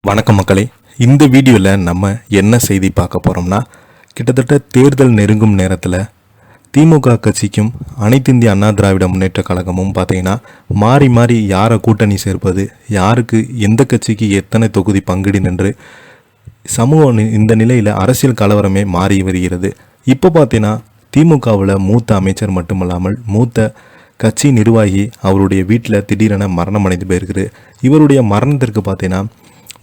வணக்கம் மக்களே. இந்த வீடியோவில் நம்ம என்ன செய்தி பார்க்க போகிறோம்னா, கிட்டத்தட்ட தேர்தல் நெருங்கும் நேரத்தில் திமுக கட்சிக்கும் அனைத்து இந்திய அண்ணா திராவிட முன்னேற்ற கழகமும் பார்த்தீங்கன்னா மாறி மாறி யாரை கூட்டணி சேர்ப்பது, யாருக்கு எந்த கட்சிக்கு எத்தனை தொகுதி பங்கிடு என்று சமூகம் இந்த நிலையில் அரசியல் கலவரமே மாறி வருகிறது. இப்போ பார்த்தீங்கன்னா திமுகவில் மூத்த அமைச்சர் மட்டுமல்லாமல் மூத்த கட்சி நிர்வாகி அவருடைய வீட்டில் திடீரென மரணம் அடைந்து போயிருக்குது. இவருடைய மரணத்திற்கு பார்த்தீங்கன்னா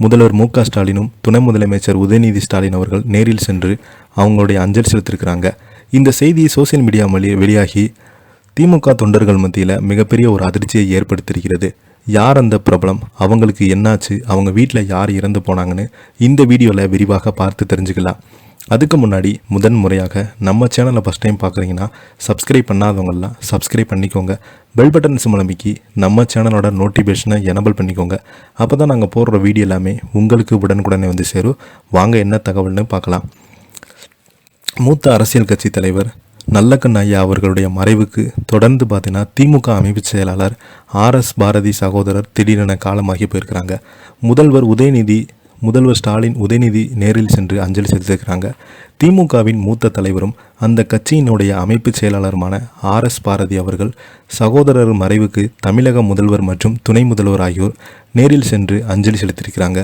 முதல்வர் மு.க. ஸ்டாலினும் துணை முதலமைச்சர் உதயநிதி ஸ்டாலின் அவர்கள் நேரில் சென்று அவங்களுடைய அஞ்சலி செலுத்திருக்கிறாங்க. இந்த செய்தி சோசியல் மீடியா வெளியாகி திமுக தொண்டர்கள் மத்தியில் மிகப்பெரிய ஒரு அதிர்ச்சியை ஏற்படுத்தியிருக்கிறது. யார் அந்த பிரபலம், அவங்களுக்கு என்னாச்சு, அவங்க வீட்டில் யார் இறந்து போனாங்கன்னு இந்த வீடியோவில் விரிவாக பார்த்து தெரிஞ்சுக்கலாம். அதுக்கு முன்னாடி முதன் முறையாக நம்ம சேனலை ஃபஸ்ட் டைம் பார்க்குறீங்கன்னா சப்ஸ்கிரைப் பண்ணாதவங்கெல்லாம் சப்ஸ்கிரைப் பண்ணிக்கோங்க. பெல் பட்டன் சிம்பல் அமைக்கி நம்ம சேனலோட நோட்டிஃபிகேஷனை எனபிள் பண்ணிக்கோங்க. அப்போ தான் நாங்கள் போடுற வீடியோ எல்லாமே உங்களுக்கு உடனுக்குடனே வந்து சேரும். வாங்க என்ன தகவல்னு பார்க்கலாம். மூத்த அரசியல் கட்சி தலைவர் நல்லக்கண் ஐயா அவர்களுடைய மறைவுக்கு தொடர்ந்து பார்த்தீங்கன்னா திமுக அமைப்பு செயலாளர் ஆர்.எஸ். பாரதி சகோதரர் திடீரென காலமாகி போயிருக்கிறாங்க. முதல்வர் ஸ்டாலின் உதயநிதி நேரில் சென்று அஞ்சலி செலுத்தியிருக்கிறாங்க. திமுகவின் மூத்த தலைவரும் அந்த கட்சியினுடைய அமைப்பு செயலாளருமான ஆர்.எஸ். பாரதி அவர்கள் சகோதரர் மறைவுக்கு தமிழக முதல்வர் மற்றும் துணை முதல்வர் ஆகியோர் நேரில் சென்று அஞ்சலி செலுத்தியிருக்கிறாங்க.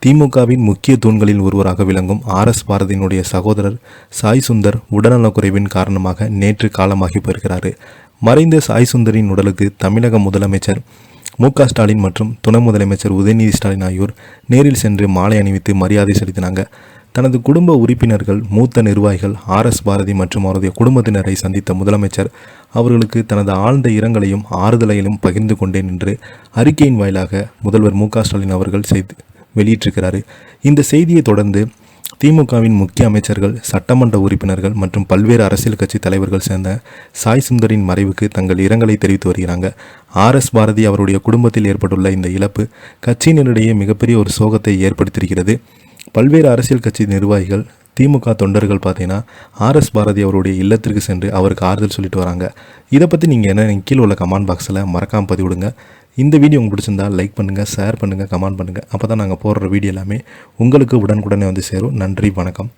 திமுகவின் முக்கிய தூண்களில் ஒருவராக விளங்கும் ஆர்.எஸ். பாரதியினுடைய சகோதரர் சாய் சுந்தர் உடல்நலக்குறைவின் காரணமாக நேற்று காலமாகி போயிருக்கிறாரு. மறைந்த சாய் சுந்தரின் உடலுக்கு தமிழக முதலமைச்சர் மு.க. ஸ்டாலின் மற்றும் துணை முதலமைச்சர் உதயநிதி ஸ்டாலின் ஆகியோர் நேரில் சென்று மாலை அணிவித்து மரியாதை செலுத்தினாங்க. தனது குடும்ப உறுப்பினர்கள், மூத்த நிர்வாகிகள், ஆர்.எஸ். பாரதி மற்றும் அவருடைய குடும்பத்தினரை சந்தித்த முதலமைச்சர் அவர்களுக்கு தனது ஆழ்ந்த இரங்கலையும் ஆறுதலையும் பகிர்ந்து கொண்டேன் என்று அறிக்கையின் வாயிலாக முதல்வர் மு.க. ஸ்டாலின் அவர்கள் வெளியிட்டிருக்கிறார். இந்த செய்தியை தொடர்ந்து திமுகவின் முக்கிய அமைச்சர்கள், சட்டமன்ற உறுப்பினர்கள் மற்றும் பல்வேறு அரசியல் கட்சி தலைவர்கள் சேர்ந்த சாய் சுந்தரின் மறைவுக்கு தங்கள் இரங்கலை தெரிவித்து வருகிறாங்க. ஆர்.எஸ். பாரதி அவருடைய குடும்பத்தில் ஏற்பட்டுள்ள இந்த இழப்பு கட்சியினரிடையே மிகப்பெரிய ஒரு சோகத்தை ஏற்படுத்தியிருக்கிறது. பல்வேறு அரசியல் கட்சி நிர்வாகிகள், திமுக தொண்டர்கள் பார்த்தீங்கன்னா ஆர்.எஸ். பாரதி அவருடைய இல்லத்திற்கு சென்று அவருக்கு ஆறுதல் சொல்லிட்டு வராங்க. இதை பற்றி நீங்கள் என்ன கீழே உள்ள கமெண்ட் பாக்ஸில் மறக்காமல் பதிவிடுங்க. இந்த வீடியோ உங்களுக்கு பிடிச்சிருந்தால் லைக் பண்ணுங்கள், ஷேர் பண்ணுங்கள், கமெண்ட் பண்ணுங்கள். அப்போ தான் நாங்கள் போடுற வீடியோ எல்லாமே உங்களுக்கு உடனுக்குடனே வந்து சேரும். நன்றி, வணக்கம்.